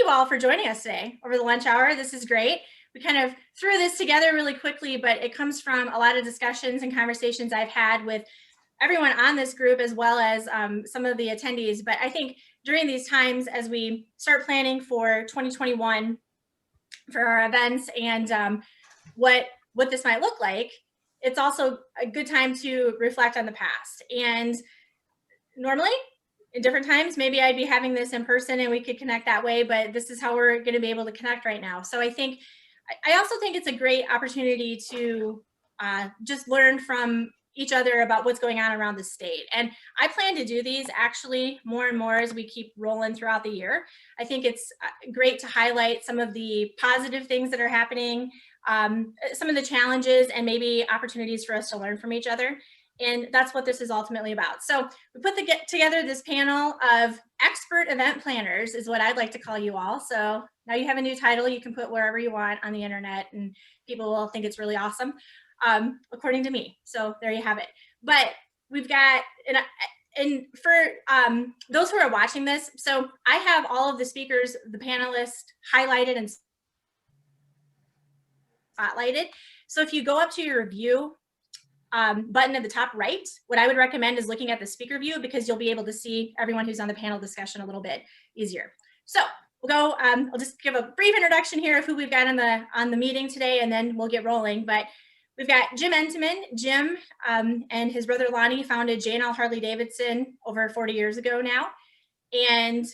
you all for joining us today over the lunch hour. This is great. We kind of threw this together really quickly, but it comes from a lot of discussions and conversations I've had with everyone on this group, as well as some of the attendees. But I think during these times, as we start planning for 2021 for our events and what this might look like, it's also a good time to reflect on the past. And normally, in different times, maybe I'd be having this in person and we could connect that way, but this is how we're going to be able to connect right now. So I also think it's a great opportunity to just learn from each other about what's going on around the state. And I plan to do these actually more and more as we keep rolling throughout the year. I think it's great to highlight some of the positive things that are happening, some of the challenges, and maybe opportunities for us to learn from each other. And that's what this is ultimately about. So we put together this panel of expert event planners, is what I'd like to call you all. So now you have a new title you can put wherever you want on the internet, and people will think it's really awesome, according to me. So there you have it. But we've got, and for those who are watching this, so I have all of the speakers, the panelists, highlighted and spotlighted. So if you go up to your review button at the top right, what I would recommend is looking at the speaker view, because you'll be able to see everyone who's on the panel discussion a little bit easier. So we'll go, I'll just give a brief introduction here of who we've got on the meeting today, and then we'll get rolling. But we've got Jim Entenman. Jim and his brother Lonnie founded J&L Harley Davidson over 40 years ago now. And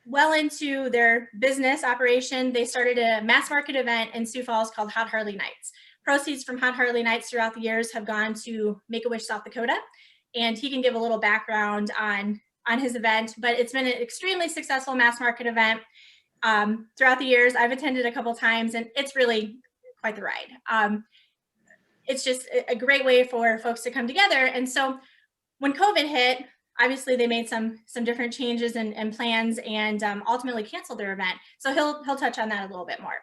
well into their business operation, they started a mass market event in Sioux Falls called Hot Harley Nights. Proceeds from Hot Harley Nights throughout the years have gone to Make-A-Wish South Dakota, and he can give a little background on his event. But it's been an extremely successful mass market event throughout the years. I've attended a couple times, and it's really quite the ride. It's just a great way for folks to come together. And so when COVID hit, obviously they made some different changes and plans, and ultimately canceled their event. So he'll touch on that a little bit more.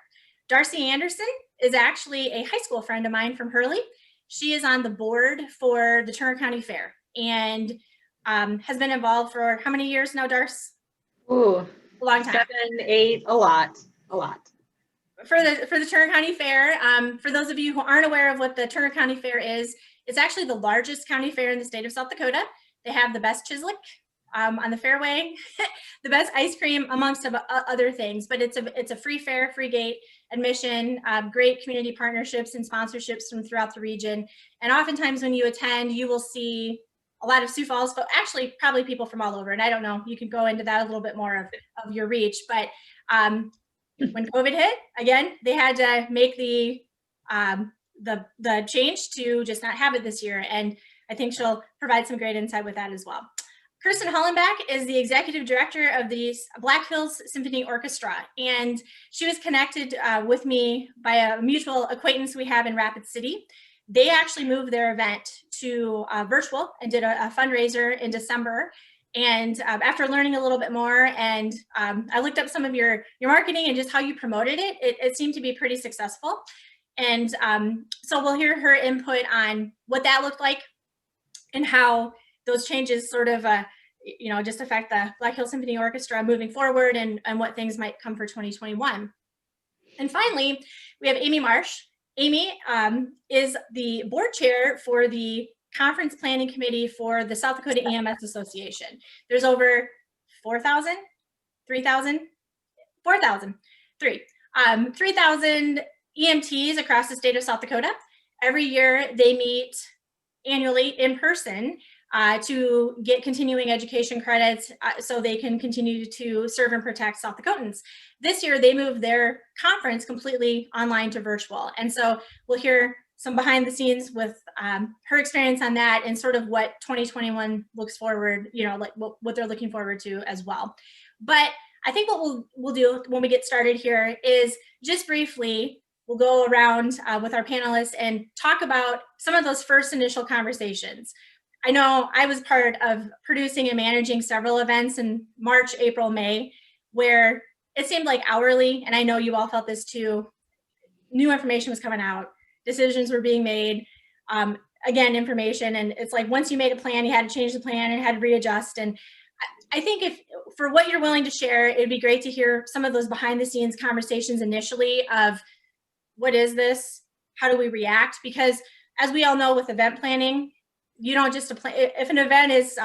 Darcy Andersen is actually a high school friend of mine from Hurley. She is on the board for the Turner County Fair, and has been involved for how many years now, Darce? Ooh, a long time. 7, 8, a lot. For the Turner County Fair, for those of you who aren't aware of what the Turner County Fair is, it's actually the largest county fair in the state of South Dakota. They have the best chislic on the fairway, the best ice cream, amongst other things. But it's a free fair, free gate admission, great community partnerships and sponsorships from throughout the region. And oftentimes when you attend, you will see a lot of Sioux Falls, but actually probably people from all over. And I don't know, you can go into that a little bit more of your reach. But when COVID hit, again, they had to make the change to just not have it this year. And I think she'll provide some great insight with that as well. Kirsten Hollenbeck is the executive director of the Black Hills Symphony Orchestra, and she was connected with me by a mutual acquaintance we have in Rapid City. They actually moved their event to virtual and did a fundraiser in December. And after learning a little bit more, and I looked up some of your marketing and just how you promoted it, it seemed to be pretty successful. And so we'll hear her input on what that looked like and how those changes sort of, just affect the Black Hills Symphony Orchestra moving forward, and what things might come for 2021. And finally, we have Amy Marsh. Amy is the board chair for the conference planning committee for the South Dakota EMS Association. There's over 3,000 EMTs across the state of South Dakota. Every year they meet annually in person to get continuing education credits so they can continue to serve and protect South Dakotans. This year they moved their conference completely online to virtual. And so we'll hear some behind the scenes with her experience on that, and sort of what 2021 looks forward, like what they're looking forward to as well. But I think what we'll do when we get started here is just briefly, we'll go around with our panelists and talk about some of those first initial conversations. I know I was part of producing and managing several events in March, April, May, where it seemed like hourly, and I know you all felt this too, new information was coming out, decisions were being made, again, information, and it's like once you made a plan, you had to change the plan and had to readjust. And I think if for what you're willing to share, it'd be great to hear some of those behind the scenes conversations initially of what is this? How do we react? Because as we all know with event planning, you don't just plan. If an event is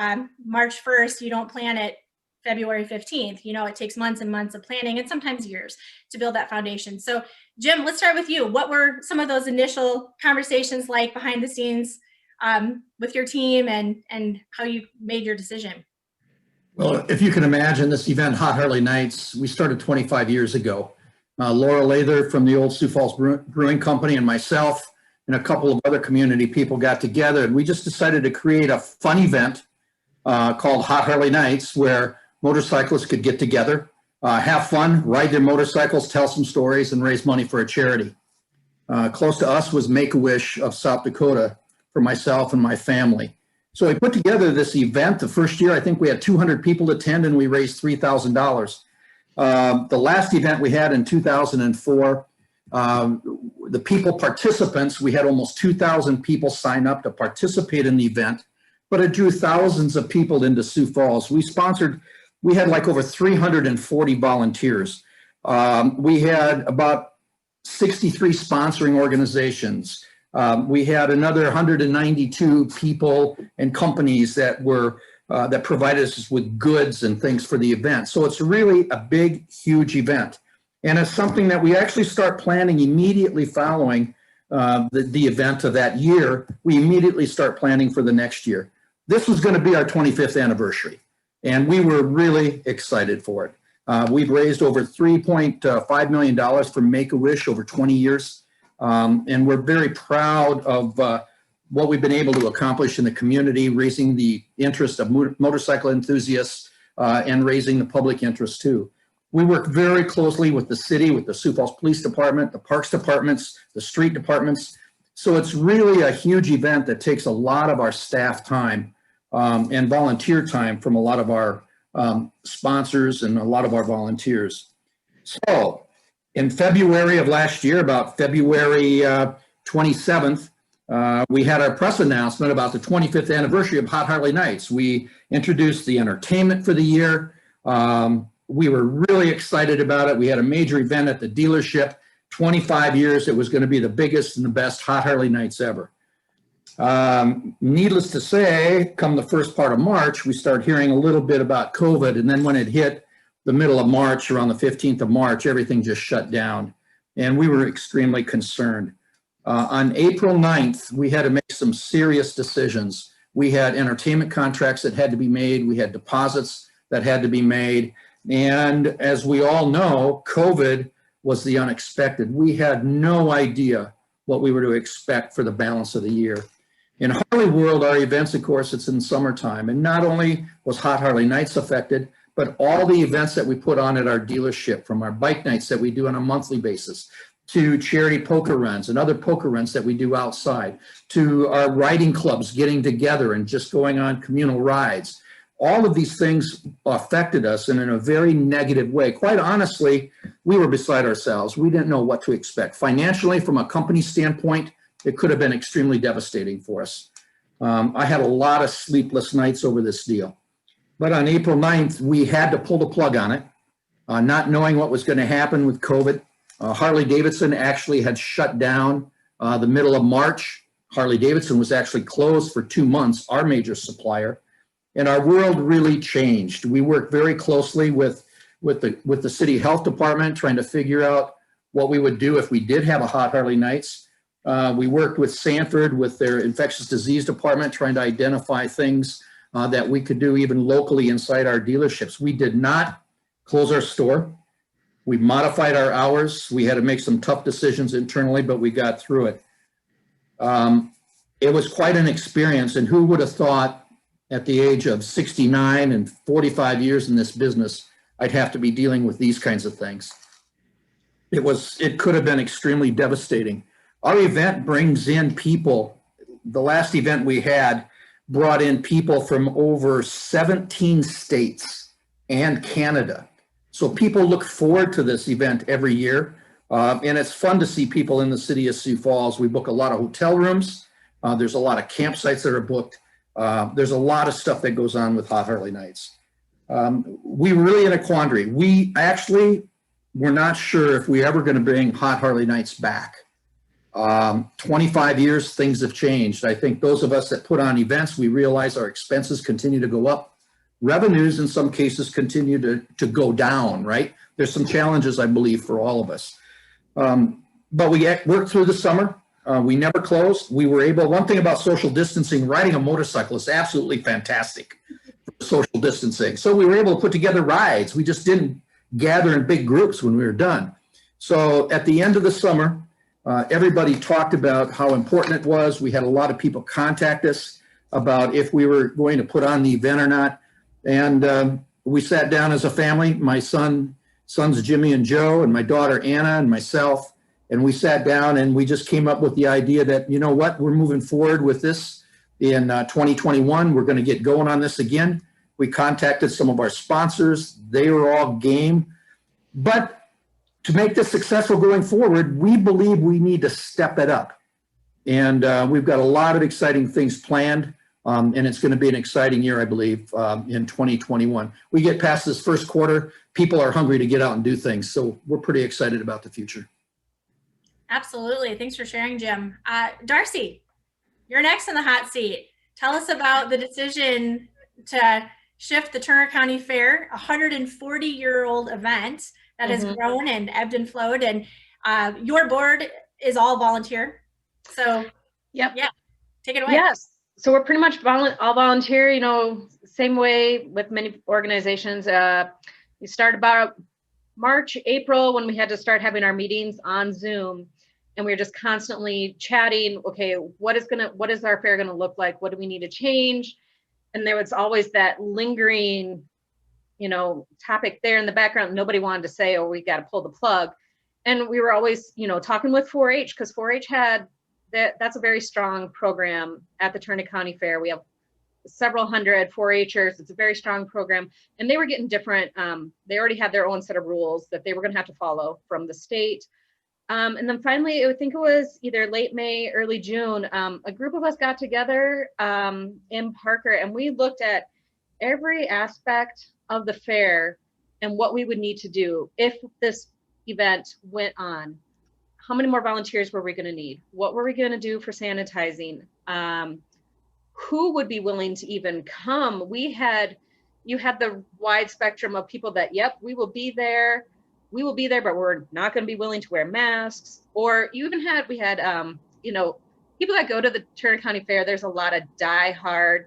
March 1st, you don't plan it February 15th. You know, it takes months and months of planning and sometimes years to build that foundation. So Jim, let's start with you. What were some of those initial conversations like behind the scenes with your team and how you made your decision? Well, if you can imagine this event, Hot Harley Nights, we started 25 years ago. Laura Lather from the old Sioux Falls Brewing Company and myself and a couple of other community people got together, and we just decided to create a fun event called Hot Harley Nights, where motorcyclists could get together, have fun, ride their motorcycles, tell some stories, and raise money for a charity. Close to us was Make-A-Wish of South Dakota for myself and my family. So we put together this event. The first year, I think we had 200 people attend, and we raised $3,000. The last event we had in 2004, the people participants, we had almost 2,000 people sign up to participate in the event, but it drew thousands of people into Sioux Falls. We had like over 340 volunteers. We had about 63 sponsoring organizations. We had another 192 people and companies that provided us with goods and things for the event. So it's really a big, huge event. And it's something that we actually start planning immediately following the event of that year. We immediately start planning for the next year. This was going to be our 25th anniversary, and we were really excited for it. We've raised over $3.5 million for Make-A-Wish over 20 years. And we're very proud of what we've been able to accomplish in the community, raising the interest of motorcycle enthusiasts and raising the public interest too. We work very closely with the city, with the Sioux Falls Police Department, the Parks Departments, the street departments. So it's really a huge event that takes a lot of our staff time and volunteer time from a lot of our sponsors and a lot of our volunteers. So in February of last year, about February 27th, we had our press announcement about the 25th anniversary of Hot Harley Nights. We introduced the entertainment for the year. We were really excited about it. We had a major event at the dealership. 25 years, it was going to be the biggest and the best Hot Harley Nights ever. Needless to say, come the first part of March, we started hearing a little bit about COVID. And then when it hit the middle of March, around the 15th of March, everything just shut down. And we were extremely concerned. On April 9th, we had to make some serious decisions. We had entertainment contracts that had to be made. We had deposits that had to be made. And as we all know, COVID was the unexpected. We had no idea what we were to expect for the balance of the year. In Harley World, our events, of course, it's in summertime. And not only was Hot Harley Nights affected, but all the events that we put on at our dealership, from our bike nights that we do on a monthly basis, to charity poker runs and other poker runs that we do outside, to our riding clubs getting together and just going on communal rides. All of these things affected us and in a very negative way. Quite honestly, we were beside ourselves. We didn't know what to expect. Financially, from a company standpoint, it could have been extremely devastating for us. I had a lot of sleepless nights over this deal. But on April 9th, we had to pull the plug on it, not knowing what was going to happen with COVID. Harley Davidson actually had shut down the middle of March. Harley Davidson was actually closed for 2 months, our major supplier. And our world really changed. We worked very closely with the city health department, trying to figure out what we would do if we did have a Hot Harley Nights. We worked with Sanford, with their infectious disease department, trying to identify things that we could do even locally inside our dealerships. We did not close our store. We modified our hours. We had to make some tough decisions internally, but we got through it. It was quite an experience, and who would have thought at the age of 69 and 45 years in this business, I'd have to be dealing with these kinds of things. It could have been extremely devastating. Our event brings in people. The last event we had brought in people from over 17 states and Canada. So people look forward to this event every year. And it's fun to see people in the city of Sioux Falls. We book a lot of hotel rooms. There's a lot of campsites that are booked. There's a lot of stuff that goes on with Hot Harley Nights. we were really in a quandary. We actually were not sure if we ever going to bring Hot Harley Nights back. 25 years, things have changed. I think those of us that put on events, we realize our expenses continue to go up. Revenues in some cases continue to go down, right? There's some challenges, I believe, for all of us. But we worked through the summer. We never closed. We were able, one thing about social distancing, riding a motorcycle is absolutely fantastic for social distancing. So we were able to put together rides. We just didn't gather in big groups when we were done. So at the end of the summer, everybody talked about how important it was. We had a lot of people contact us about if we were going to put on the event or not. And we sat down as a family, my sons Jimmy and Joe, and my daughter Anna, and myself, and we sat down and we just came up with the idea that, you know what, we're moving forward with this in 2021. We're going to get going on this again. We contacted some of our sponsors. They were all game. But to make this successful going forward, we believe we need to step it up. And we've got a lot of exciting things planned. And it's going to be an exciting year, I believe, in 2021. We get past this first quarter, people are hungry to get out and do things. So we're pretty excited about the future. Absolutely. Thanks for sharing, Jim. Darcy, you're next in the hot seat. Tell us about the decision to shift the Turner County Fair, a 140-year-old event that has grown and ebbed and flowed. And your board is all volunteer. So, Yep. Yeah, take it away. Yes. So we're pretty much all volunteer, you know, same way with many organizations. We started about March, April, when we had to start having our meetings on Zoom, and we were just constantly chatting. Okay, what is our fair going to look like? What do we need to change? And there was always that lingering, you know, topic there in the background. Nobody wanted to say, oh, we got to pull the plug. And we were always, you know, talking with 4-H, because 4-H had that's a very strong program at the Turner County Fair. We have several hundred 4-Hers. It's a very strong program, and they were getting different. They already had their own set of rules that they were going to have to follow from the state. And then finally, I think it was either late May, early June, a group of us got together in Parker, and we looked at every aspect of the fair and what we would need to do if this event went on. How many more volunteers were we going to need? What were we going to do for sanitizing? Who would be willing to even come? You had the wide spectrum of people that, yep, we will be there, but we're not going to be willing to wear masks. Or we had, you know, people that go to the Turner County Fair. There's a lot of diehard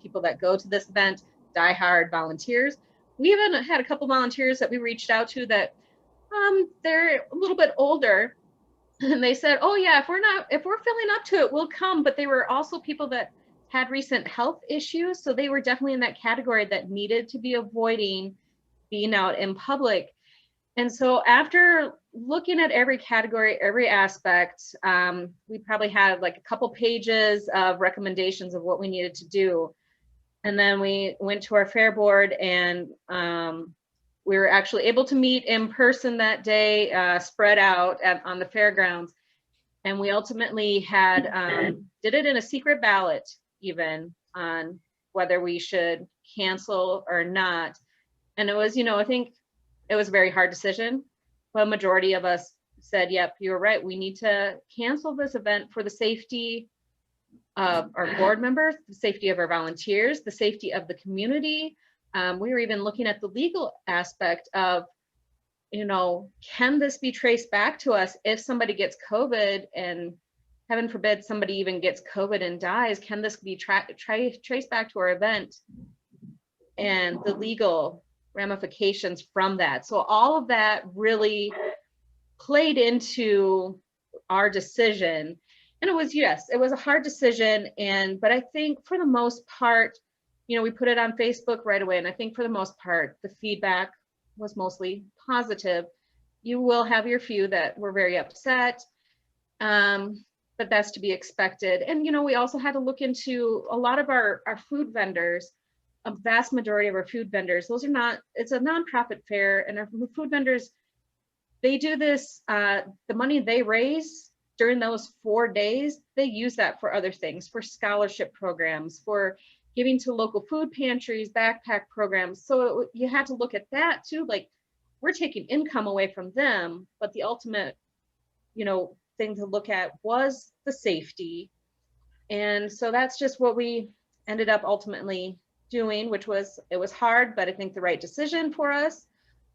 people that go to this event, diehard volunteers. We even had a couple volunteers that we reached out to that they're a little bit older, and they said, oh yeah, if we're filling up to it, we'll come. But they were also people that had recent health issues, so they were definitely in that category that needed to be avoiding being out in public. And so after looking at every category, every aspect, we probably had like a couple pages of recommendations of what we needed to do. And then we went to our fair board, and we were actually able to meet in person that day, spread out on the fairgrounds. And we ultimately did it in a secret ballot, even on whether we should cancel or not. And it was, you know, I think it was a very hard decision, but a majority of us said, yep, you're right. We need to cancel this event for the safety of our board members, the safety of our volunteers, the safety of the community. We were even looking at the legal aspect of, you know, can this be traced back to us if somebody gets COVID, and heaven forbid somebody even gets COVID and dies? Can this be traced back to our event and the legal ramifications from that? So all of that really played into our decision. And it was, yes, it was a hard decision. But I think for the most part, you know, we put it on Facebook right away. And I think for the most part, the feedback was mostly positive. You will have your few that were very upset, but that's to be expected. And, you know, we also had to look into a lot of our food vendors. A vast majority of our food vendors, it's a nonprofit fair, and our food vendors, they do this, the money they raise during those 4 days, they use that for other things, for scholarship programs, for giving to local food pantries, backpack programs. So you had to look at that too. Like, we're taking income away from them, but the ultimate, thing to look at was the safety. And so that's just what we ended up ultimately doing, it was hard, but I think the right decision for us.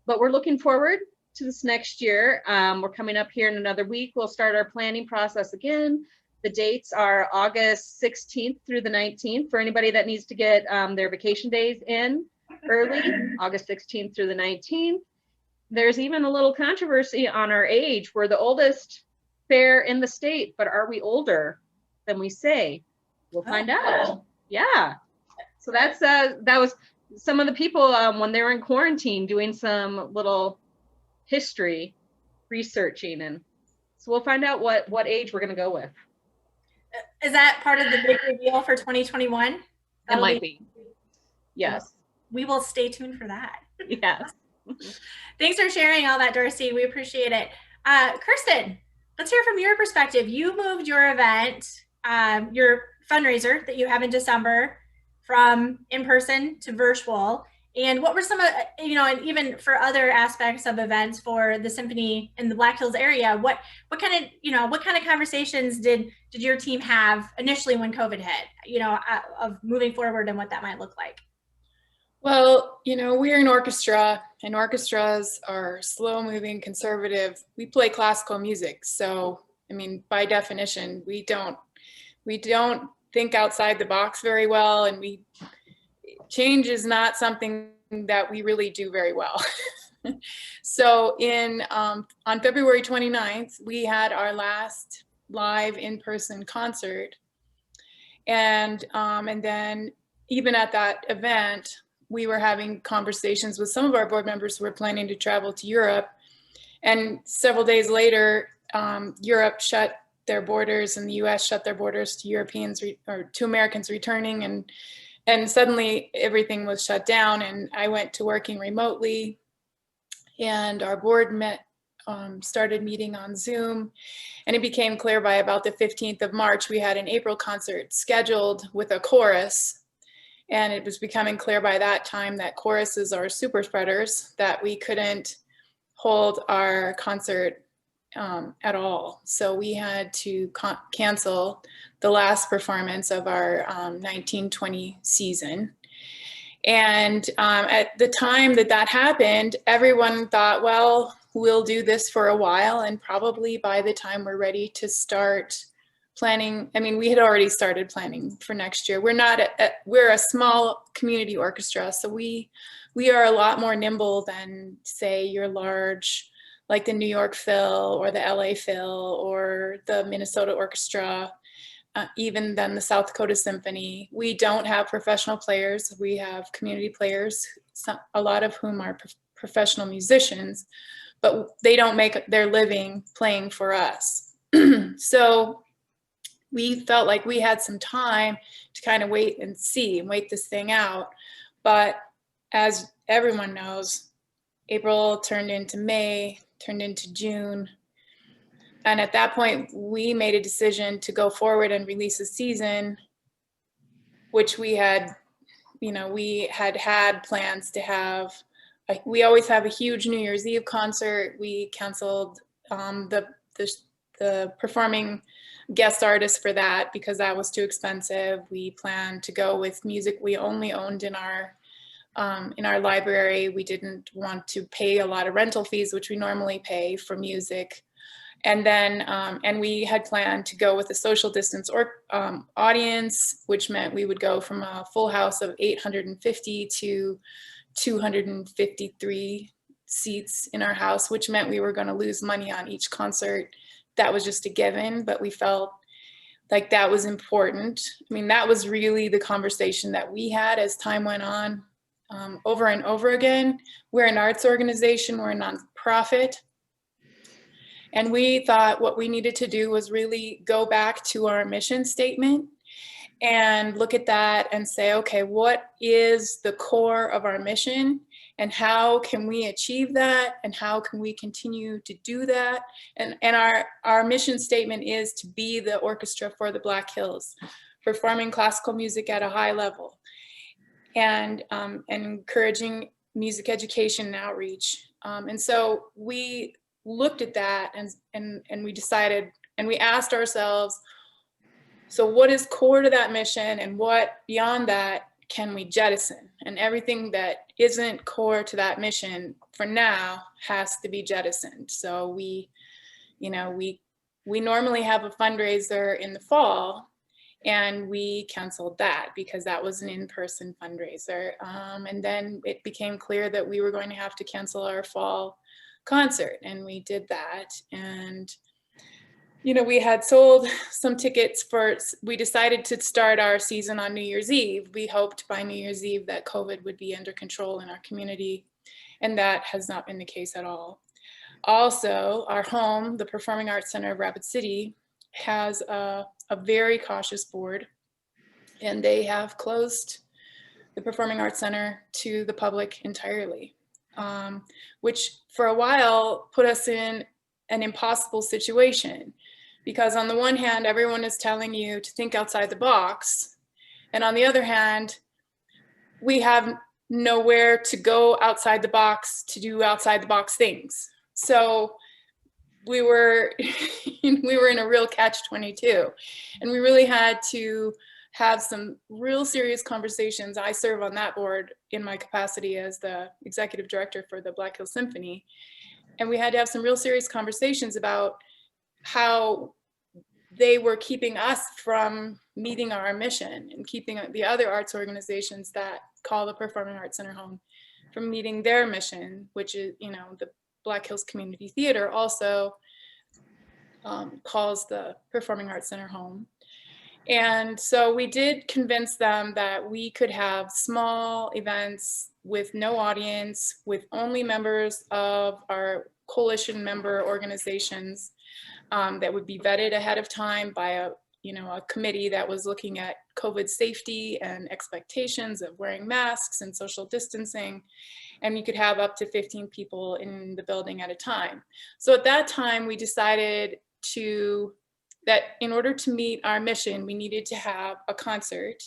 But we're looking forward to this next year. We're coming up here in another week. We'll start our planning process again. The dates are August 16th through the 19th for anybody that needs to get their vacation days in early, August 16th through the 19th. There's even a little controversy on our age. We're the oldest fair in the state, but are we older than we say? We'll find out. Yeah. So that was some of the people when they were in quarantine doing some little history researching, and so we'll find out what age we're going to go with. Is that part of the big reveal for 2021? It might be. Yes. We will stay tuned for that. Yes. Thanks for sharing all that, Darcy. We appreciate it. Kirsten, let's hear from your perspective. You moved your event, your fundraiser that you have in December, from in-person to virtual. And what were some of, and even for other aspects of events for the symphony in the Black Hills area, what kind of conversations did your team have initially when COVID hit, of moving forward and what that might look like? Well, we're an orchestra, and orchestras are slow-moving, conservative. We play classical music, so by definition, we don't think outside the box very well, and change is not something that we really do very well. So on February 29th, we had our last live in-person concert, and then even at that event, we were having conversations with some of our board members who were planning to travel to Europe. And several days later, Europe shut their borders and the US shut their borders to Europeans or to Americans returning. And suddenly everything was shut down, and I went to working remotely, and our board started meeting on Zoom. And it became clear by about the 15th of March, we had an April concert scheduled with a chorus. And it was becoming clear by that time that choruses are super spreaders, that we couldn't hold our concert at all. So we had to cancel the last performance of our 1920 season. And at the time that happened, everyone thought, well, we'll do this for a while, and probably by the time we're ready to start planning, we had already started planning for next year. We're a small community orchestra, so we are a lot more nimble than, say, your large, like the New York Phil or the LA Phil or the Minnesota Orchestra, even than the South Dakota Symphony. We don't have professional players. We have community players, a lot of whom are professional musicians, but they don't make their living playing for us. So we felt like we had some time to kind of wait and see and wait this thing out. But as everyone knows, April turned into May, turned into June. And at that point, we made a decision to go forward and release a season, which we had plans to have. We always have a huge New Year's Eve concert. We canceled the performing guest artist for that because that was too expensive. We planned to go with music we only owned in our library. We didn't want to pay a lot of rental fees, which we normally pay for music. And then, and we had planned to go with a social distance audience, which meant we would go from a full house of 850 to 253 seats in our house, which meant we were going to lose money on each concert. That was just a given, but we felt like that was important. That was really the conversation that we had as time went on, over and over again. We're an arts organization, we're a nonprofit. And we thought what we needed to do was really go back to our mission statement and look at that and say, okay, what is the core of our mission? And how can we achieve that? And how can we continue to do that? And our mission statement is to be the orchestra for the Black Hills. performing classical music at a high level, and encouraging music education and outreach. And so we looked at that and we decided, and we asked ourselves, so what is core to that mission, and what beyond that can we jettison? And everything that isn't core to that mission for now has to be jettisoned. So we normally have a fundraiser in the fall, and we canceled that because that was an in-person fundraiser. And then it became clear that we were going to have to cancel our fall concert, and we did that. And we had sold some tickets we decided to start our season on New Year's Eve. We hoped by New Year's Eve that COVID would be under control in our community, and that has not been the case at all. Also, our home, the Performing Arts Center of Rapid City, has a very cautious board, and they have closed the Performing Arts Center to the public entirely, which for a while put us in an impossible situation. Because on the one hand, everyone is telling you to think outside the box. And on the other hand, we have nowhere to go outside the box to do outside the box things. So we were in a real catch-22. And we really had to have some real serious conversations. I serve on that board in my capacity as the executive director for the Black Hills Symphony. And we had to have some real serious conversations about how they were keeping us from meeting our mission, and keeping the other arts organizations that call the Performing Arts Center home from meeting their mission, which is, the Black Hills Community Theater also calls the Performing Arts Center home. And so we did convince them that we could have small events with no audience, with only members of our coalition member organizations, that would be vetted ahead of time by a committee that was looking at COVID safety and expectations of wearing masks and social distancing. And you could have up to 15 people in the building at a time. So at that time, we decided that in order to meet our mission, we needed to have a concert,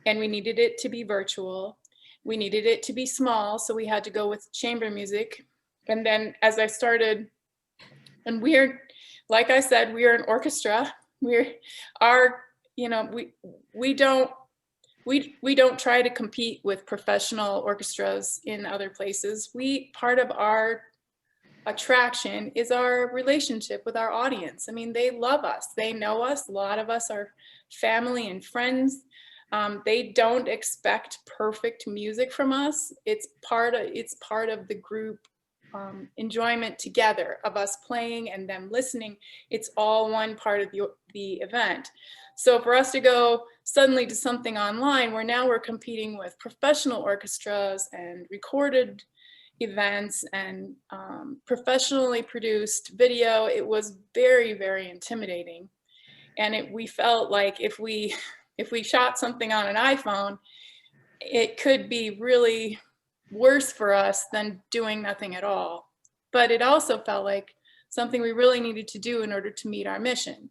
and we needed it to be virtual. We needed it to be small, so we had to go with chamber music. And then as I started, and like I said, we are an orchestra. We don't try to compete with professional orchestras in other places. Part of our attraction is our relationship with our audience. I mean, they love us. They know us. A lot of us are family and friends. They don't expect perfect music from us. It's part of the group enjoyment together of us playing and them listening. It's all one part of the event. So for us to go suddenly to something online where now we're competing with professional orchestras and recorded events and professionally produced video, it was very, very intimidating. And we felt like if we shot something on an iPhone, it could be really worse for us than doing nothing at all. But it also felt like something we really needed to do in order to meet our mission.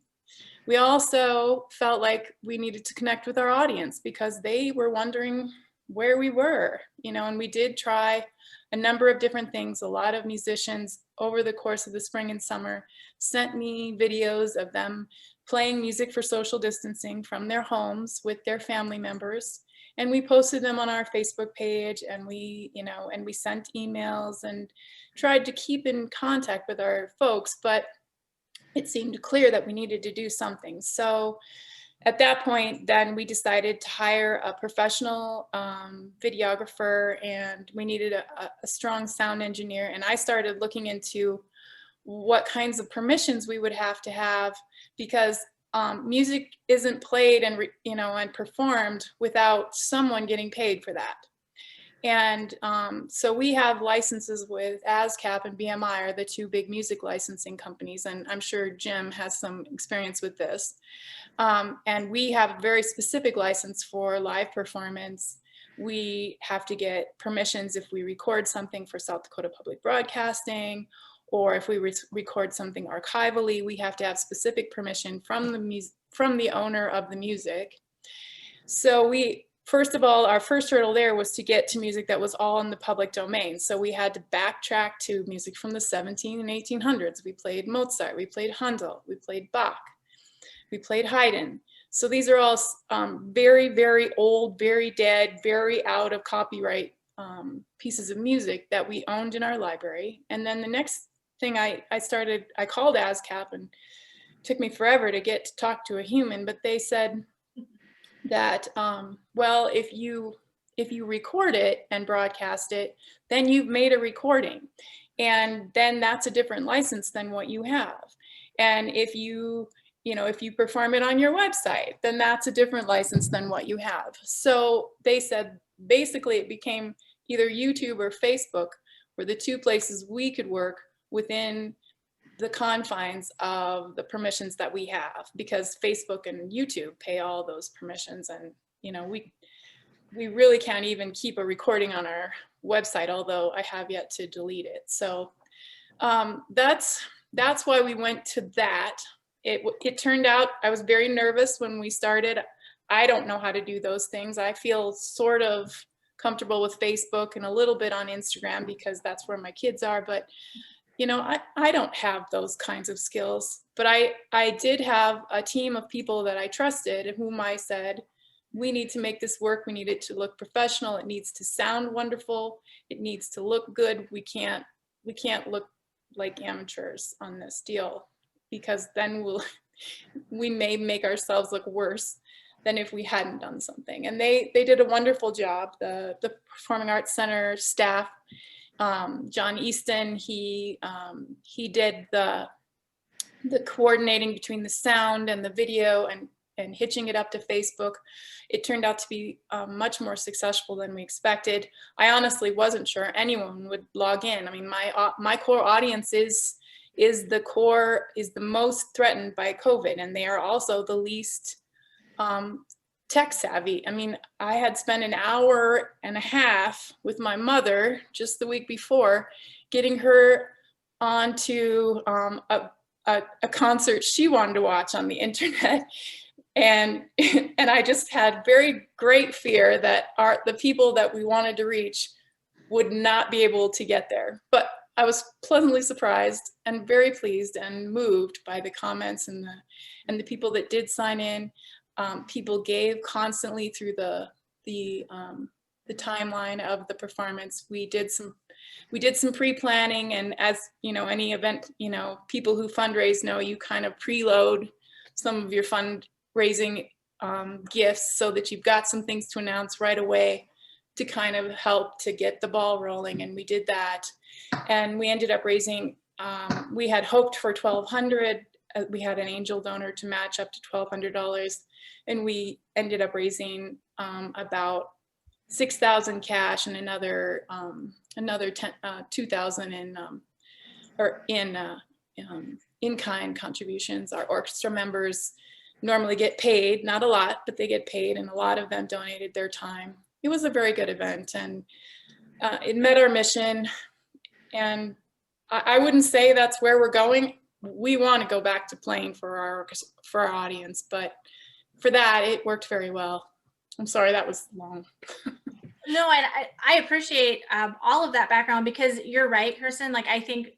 We also felt like we needed to connect with our audience because they were wondering where we were, and we did try a number of different things. A lot of musicians over the course of the spring and summer sent me videos of them playing music for social distancing from their homes with their family members. And we posted them on our Facebook page, and we sent emails and tried to keep in contact with our folks, but it seemed clear that we needed to do something. So at that point, then we decided to hire a professional videographer, and we needed a strong sound engineer. And I started looking into what kinds of permissions we would have to have, because music isn't played and performed without someone getting paid for that. And so we have licenses with ASCAP and BMI are the two big music licensing companies, and I'm sure Jim has some experience with this. And we have a very specific license for live performance. We have to get permissions if we record something for South Dakota Public Broadcasting, or if we record something archivally, we have to have specific permission from the owner of the music. So we, first of all, our first hurdle there was to get to music that was all in the public domain. So we had to backtrack to music from the 17 and 1800s. We played Mozart, we played Handel, we played Bach, we played Haydn. So these are all very, very old, very dead, very out of copyright pieces of music that we owned in our library. And then the next thing I called ASCAP, and it took me forever to get to talk to a human, but they said that, well, if you record it and broadcast it, then you've made a recording. And then that's a different license than what you have. And if you perform it on your website, then that's a different license than what you have. So they said, basically it became either YouTube or Facebook were the two places we could work within the confines of the permissions that we have, because Facebook and YouTube pay all those permissions. And, we really can't even keep a recording on our website, although I have yet to delete it. So that's why we went to that. It turned out, I was very nervous when we started. I don't know how to do those things. I feel sort of comfortable with Facebook and a little bit on Instagram because that's where my kids are. But, I don't have those kinds of skills. But I did have a team of people that I trusted, whom I said, we need to make this work. We need it to look professional. It needs to sound wonderful. It needs to look good. We can't look like amateurs on this deal, because then we may make ourselves look worse than if we hadn't done something. And they did a wonderful job. The Performing Arts Center staff, John Easton, he did the coordinating between the sound and the video and hitching it up to Facebook. It turned out to be much more successful than we expected. I honestly wasn't sure anyone would log in. I mean, my core audience is the most threatened by COVID, and they are also the least tech savvy. I mean, I had spent an hour and a half with my mother just the week before, getting her onto a concert she wanted to watch on the internet. And I just had very great fear that the people that we wanted to reach would not be able to get there. But I was pleasantly surprised and very pleased and moved by the comments and the people that did sign in. People gave constantly through the timeline of the performance. We did some pre-planning, and as any event, people who fundraise know, you kind of preload some of your fundraising gifts so that you've got some things to announce right away to kind of help to get the ball rolling. And we did that, and we ended up raising, we had hoped for $1,200. We had an angel donor to match up to $1,200, and we ended up raising about $6,000 cash and another $2,000 in-kind contributions. Our orchestra members normally get paid, not a lot, but they get paid, and a lot of them donated their time. It was a very good event, and it met our mission. And I wouldn't say that's where we're going. We want to go back to playing for our audience, but for that, it worked very well. I'm sorry, that was long. No, and I appreciate all of that background, because you're right, Kirsten. Like, I think,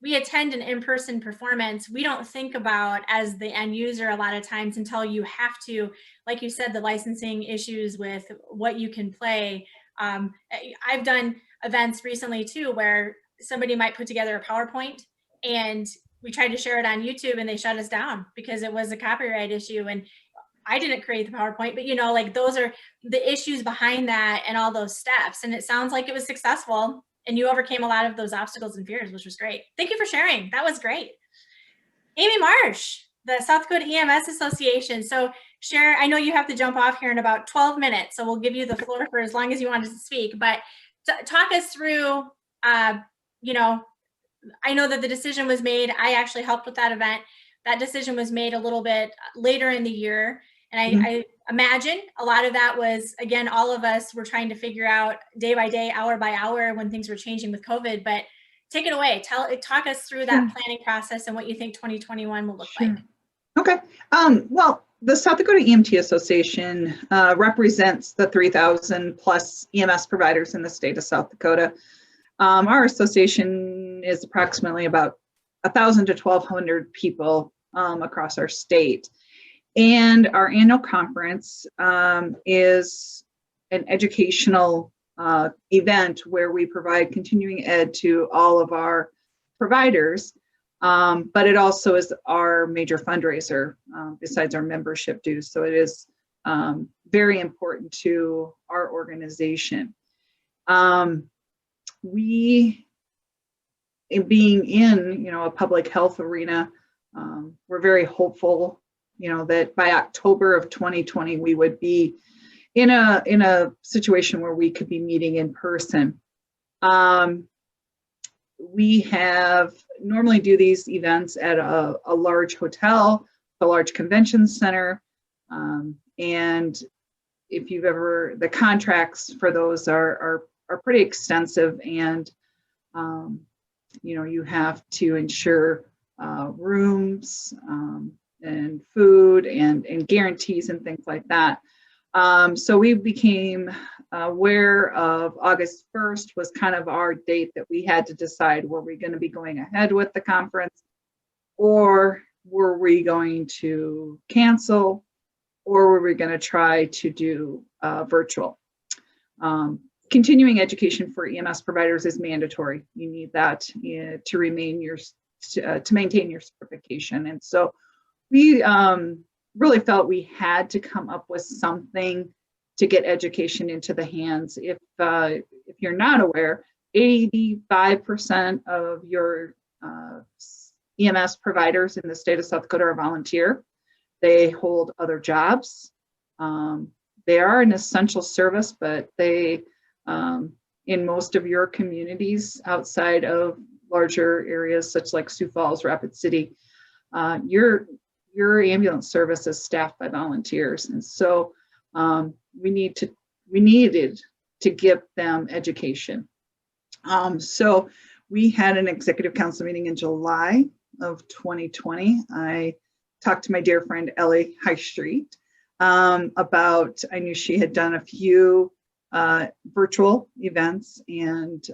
we attend an in-person performance. We don't think about as the end user a lot of times until you have to, like you said, the licensing issues with what you can play. I've done events recently too, where somebody might put together a PowerPoint and we tried to share it on YouTube and they shut us down because it was a copyright issue. And I didn't create the PowerPoint, but like those are the issues behind that and all those steps. And it sounds like it was successful and you overcame a lot of those obstacles and fears, which was great. Thank you for sharing. That was great. Amy Marsh, the South Dakota EMS Association. So share, I know you have to jump off here in about 12 minutes, so we'll give you the floor for as long as you wanted to speak, but talk us through, I know that the decision was made. I actually helped with that event. That decision was made a little bit later in the year. And I imagine a lot of that was, again, all of us were trying to figure out day by day, hour by hour when things were changing with COVID, but take it away. Talk us through that planning process and what you think 2021 will look like. Okay. Well, The South Dakota EMT Association represents the 3,000 plus EMS providers in the state of South Dakota. Our association is approximately about 1,000 to 1,200 people across our state. And our annual conference is an educational event where we provide continuing ed to all of our providers. But it also is our major fundraiser besides our membership dues. So it is very important to our organization. We, being in, a public health arena, we're very hopeful, that by October of 2020, we would be in a situation where we could be meeting in person. We have normally do these events at a large hotel, a large convention center. And if you've ever, the contracts for those are pretty extensive, and you have to ensure rooms and food and guarantees and things like that. So we became aware of August 1st was kind of our date that we had to decide, were we going to be going ahead with the conference, or were we going to cancel, or were we going to try to do virtual? Continuing education for EMS providers is mandatory. You need that to maintain your certification. And so we really felt we had to come up with something to get education into the hands. If you're not aware, 85% of your EMS providers in the state of South Dakota are volunteer. They hold other jobs. They are an essential service, but they, in most of your communities outside of larger areas such like Sioux Falls, Rapid City, your ambulance service is staffed by volunteers. And so we needed to give them education. So we had an executive council meeting in July of 2020. I talked to my dear friend Ellie Highstreet about, I knew she had done a few virtual events, and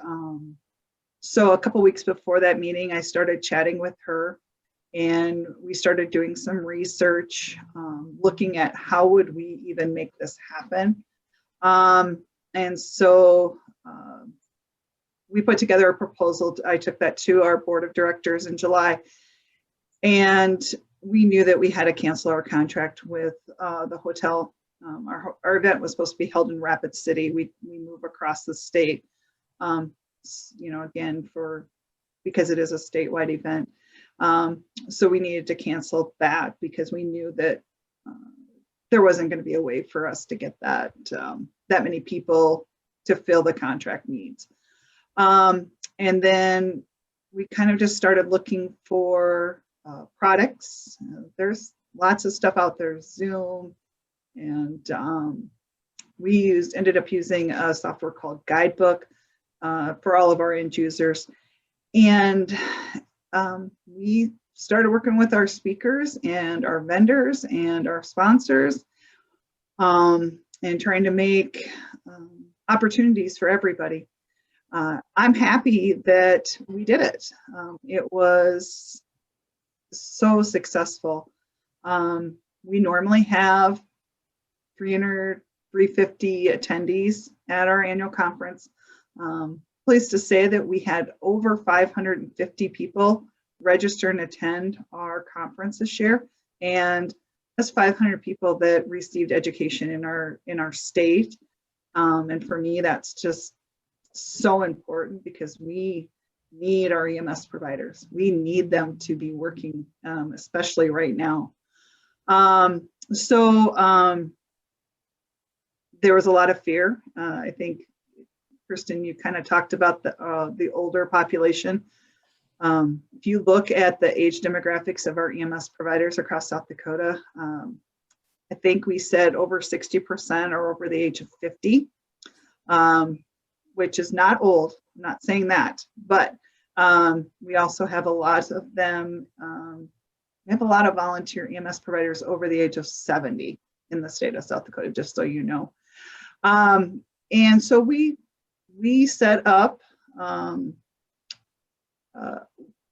so a couple weeks before that meeting, I started chatting with her, and we started doing some research, looking at how would we even make this happen. And so we put together a proposal. I took that to our board of directors in July, and we knew that we had to cancel our contract with the hotel. Our event was supposed to be held in Rapid City. We move across the state, again, because it is a statewide event. So we needed to cancel that because we knew that there wasn't going to be a way for us to get that many people to fill the contract needs. And then we kind of just started looking for products. There's lots of stuff out there, Zoom, and we ended up using a software called Guidebook for all of our end users. And we started working with our speakers and our vendors and our sponsors, and trying to make opportunities for everybody. I'm happy that we did it. It was so successful. We normally have 300, 350 attendees at our annual conference. Pleased to say that we had over 550 people register and attend our conference this year, and that's 500 people that received education in our state. And for me, that's just so important because we need our EMS providers. We need them to be working, especially right now. So there was a lot of fear. I think, Kirsten, you kind of talked about the older population. If you look at the age demographics of our EMS providers across South Dakota, I think we said over 60% are over the age of 50, which is not old. I'm not saying that, but we also have a lot of them have a lot of volunteer EMS providers over the age of 70 in the state of South Dakota, just so you know. And so we set up,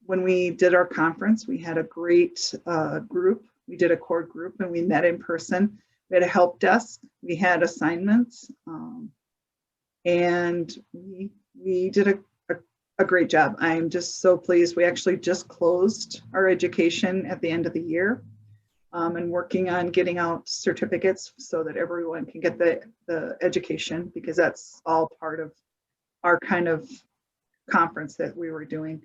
when we did our conference, we had a great group. We did a core group and we met in person. We had a help desk, we had assignments, and we did a great job. I'm just so pleased. We actually just closed our education at the end of the year, and working on getting out certificates so that everyone can get the education, because that's all part of our kind of conference that we were doing.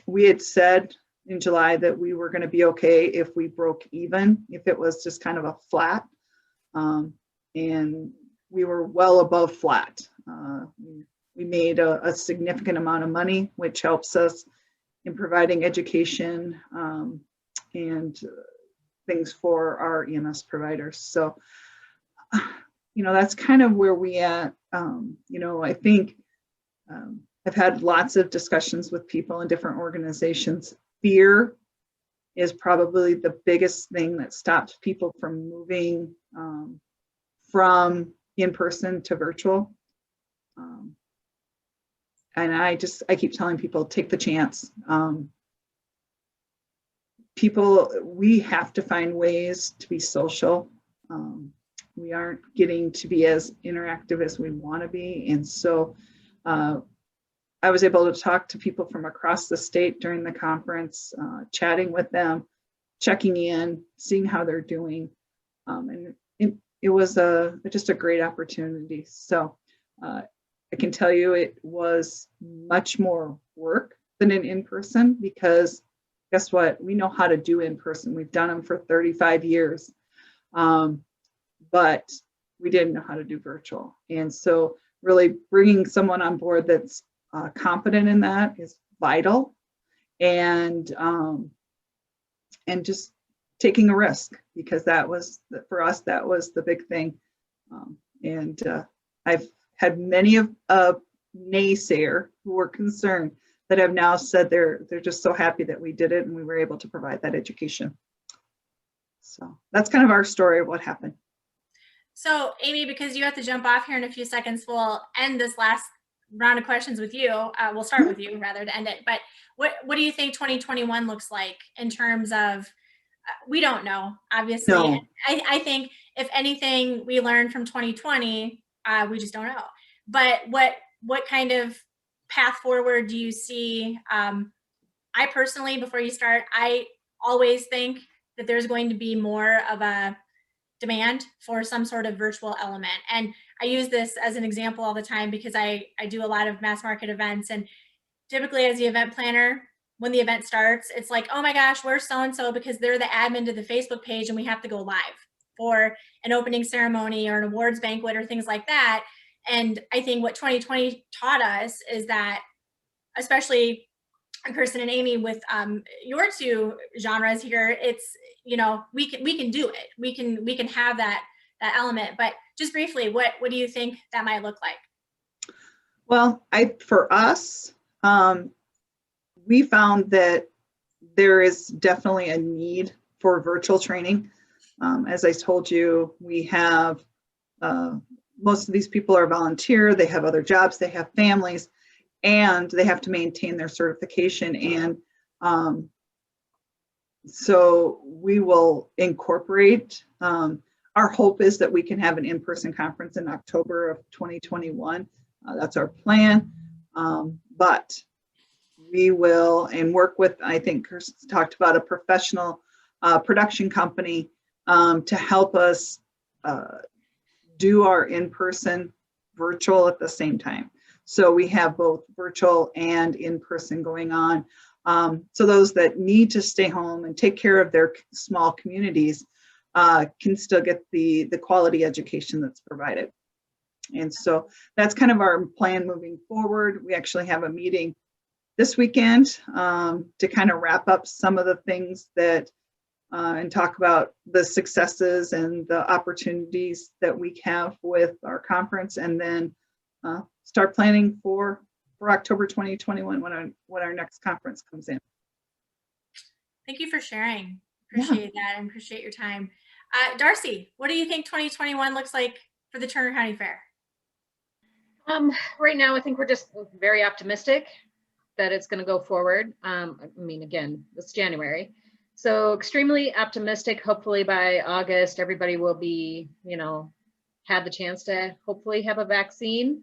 We had said in July that we were going to be okay if we broke even, if it was just kind of a flat, and we were well above flat. We made a significant amount of money, which helps us in providing education and things for our EMS providers. So, that's kind of where we at. I think I've had lots of discussions with people in different organizations. Fear is probably the biggest thing that stops people from moving from in-person to virtual. And I keep telling people, take the chance. We have to find ways to be social. We aren't getting to be as interactive as we want to be. And so I was able to talk to people from across the state during the conference, chatting with them, checking in, seeing how they're doing. And it was just a great opportunity. So I can tell you it was much more work than an in-person, because guess what? We know how to do in-person. We've done them for 35 years, but we didn't know how to do virtual. And so really bringing someone on board that's competent in that is vital, and just taking a risk, because for us, that was the big thing. And I've had many of naysayer who were concerned that have now said they're just so happy that we did it and we were able to provide that education. So that's kind of our story of what happened. So Amy, because you have to jump off here in a few seconds, we'll end this last round of questions with you. We'll start with you rather to end it. But what do you think 2021 looks like in terms of, we don't know, obviously. No. I think if anything we learned from 2020, we just don't know. But what kind of path forward do you see? I personally, before you start, I always think that there's going to be more of a demand for some sort of virtual element. And I use this as an example all the time because I do a lot of mass market events, and typically as the event planner, when the event starts, it's like, oh my gosh, where's so-and-so, because they're the admin to the Facebook page and we have to go live for an opening ceremony or an awards banquet or things like that. And I think what 2020 taught us is that, especially Kirsten and Amy, with your two genres here, it's, we can do it. We can have that element. But just briefly, what do you think that might look like? Well, for us, we found that there is definitely a need for virtual training. As I told you, we have most of these people are volunteer, they have other jobs, they have families, and they have to maintain their certification. And so we will incorporate, our hope is that we can have an in-person conference in October of 2021. That's our plan. But we will, and work with, I think Kirsten talked about a professional production company to help us do our in-person virtual at the same time. So we have both virtual and in-person going on. So those that need to stay home and take care of their small communities can still get the quality education that's provided. And so that's kind of our plan moving forward. We actually have a meeting this weekend to kind of wrap up some of the things that and talk about the successes and the opportunities that we have with our conference, and then start planning for October 2021 when our next conference comes in. Thank you for sharing. Yeah. Appreciate that and appreciate your time. Darcy, what do you think 2021 looks like for the Turner County Fair? Right now, I think we're just very optimistic that it's going to go forward. I mean, again, it's January. So extremely optimistic. Hopefully by August, everybody will be, had the chance to hopefully have a vaccine.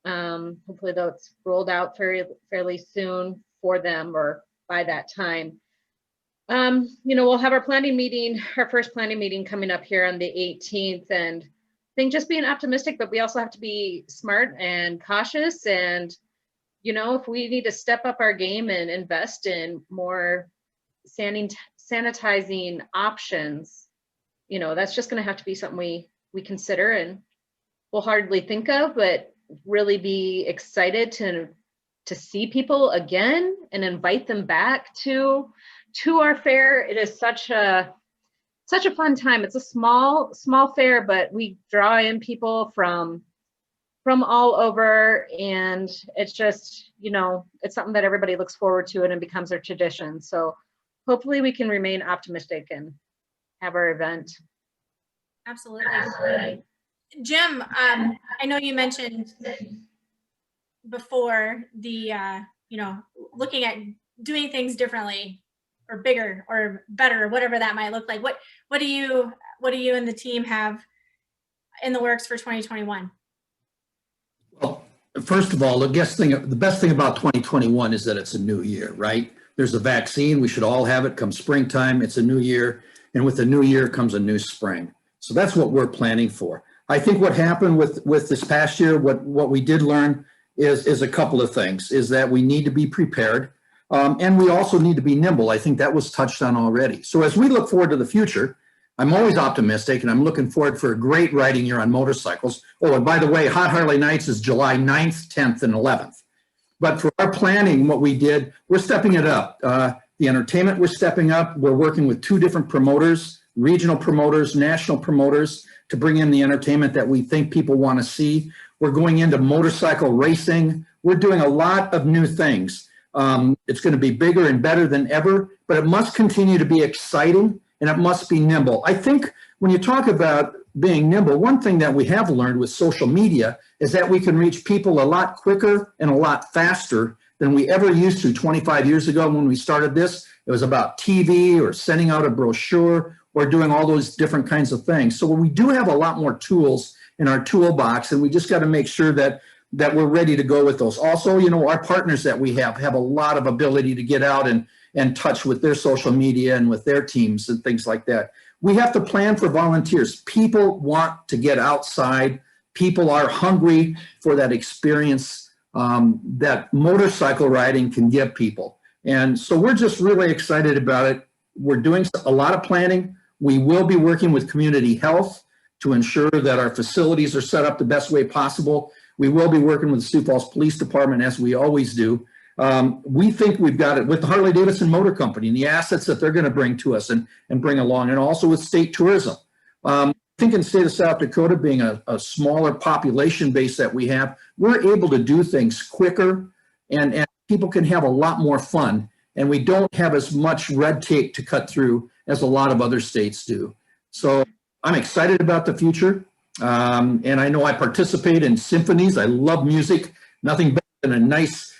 Hopefully though it's rolled out fairly soon for them or by that time. We'll have our planning meeting, our first planning meeting coming up here on the 18th, and I think just being optimistic, but we also have to be smart and cautious. And, if we need to step up our game and invest in more sanitizing options, that's just going to have to be something we consider and we'll hardly think of, but really be excited to see people again and invite them back to our fair. It is such a fun time. It's a small fair, but we draw in people from all over, and it's just, it's something that everybody looks forward to and it becomes their tradition. So hopefully we can remain optimistic and have our event. Absolutely. Jim, I know you mentioned before the, looking at doing things differently or bigger or better, or whatever that might look like. What do you and the team have in the works for 2021? Well, first of all, the best thing about 2021 is that it's a new year, right? There's a vaccine. We should all have it come springtime. It's a new year. And with the new year comes a new spring. So that's what we're planning for. I think what happened with this past year, what we did learn is a couple of things, is that we need to be prepared. And we also need to be nimble. I think that was touched on already. So as we look forward to the future, I'm always optimistic, and I'm looking forward for a great riding year on motorcycles. Oh, and by the way, Hot Harley Nights is July 9th, 10th, and 11th. But for our planning, what we did, we're stepping it up. The entertainment, we're stepping up. We're working with 2 different promoters, regional promoters, national promoters, to bring in the entertainment that we think people want to see. We're going into motorcycle racing. We're doing a lot of new things. It's going to be bigger and better than ever, but it must continue to be exciting and it must be nimble. I think when you talk about being nimble, one thing that we have learned with social media is that we can reach people a lot quicker and a lot faster than we ever used to 25 years ago when we started this. It was about TV or sending out a brochure or doing all those different kinds of things. So we do have a lot more tools in our toolbox, and we just got to make sure that we're ready to go with those. Also, our partners that we have a lot of ability to get out and touch with their social media and with their teams and things like that. We have to plan for volunteers. People want to get outside. People are hungry for that experience that motorcycle riding can give people. And so we're just really excited about it. We're doing a lot of planning. We will be working with community health to ensure that our facilities are set up the best way possible. We will be working with the Sioux Falls Police Department, as we always do. We think we've got it with the Harley Davidson Motor Company and the assets that they're going to bring to us and bring along, and also with state tourism. I think in the state of South Dakota, being a smaller population base that we have, we're able to do things quicker, and people can have a lot more fun, and we don't have as much red tape to cut through as a lot of other states do. So I'm excited about the future. And I know I participate in symphonies. I love music. Nothing better than a nice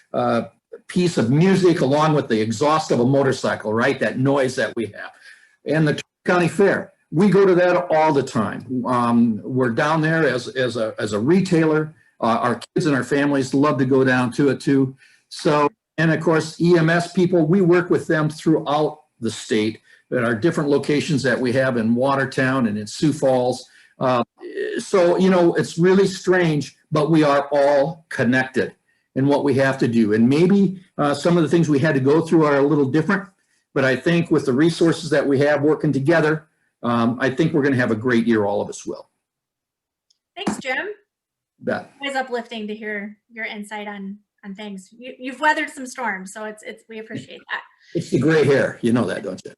piece of music along with the exhaust of a motorcycle, right? That noise that we have. And the County Fair, we go to that all the time. We're down there as a retailer. Our kids and our families love to go down to it too. So, and of course, EMS people, we work with them throughout the state. There are different locations that we have in Watertown and in Sioux Falls. So, it's really strange, but we are all connected in what we have to do. And maybe some of the things we had to go through are a little different, but I think with the resources that we have working together, I think we're going to have a great year. All of us will. Thanks, Jim. Bet. It's uplifting to hear your insight on things. You've weathered some storms, so we appreciate that. It's the gray hair. You know that, don't you?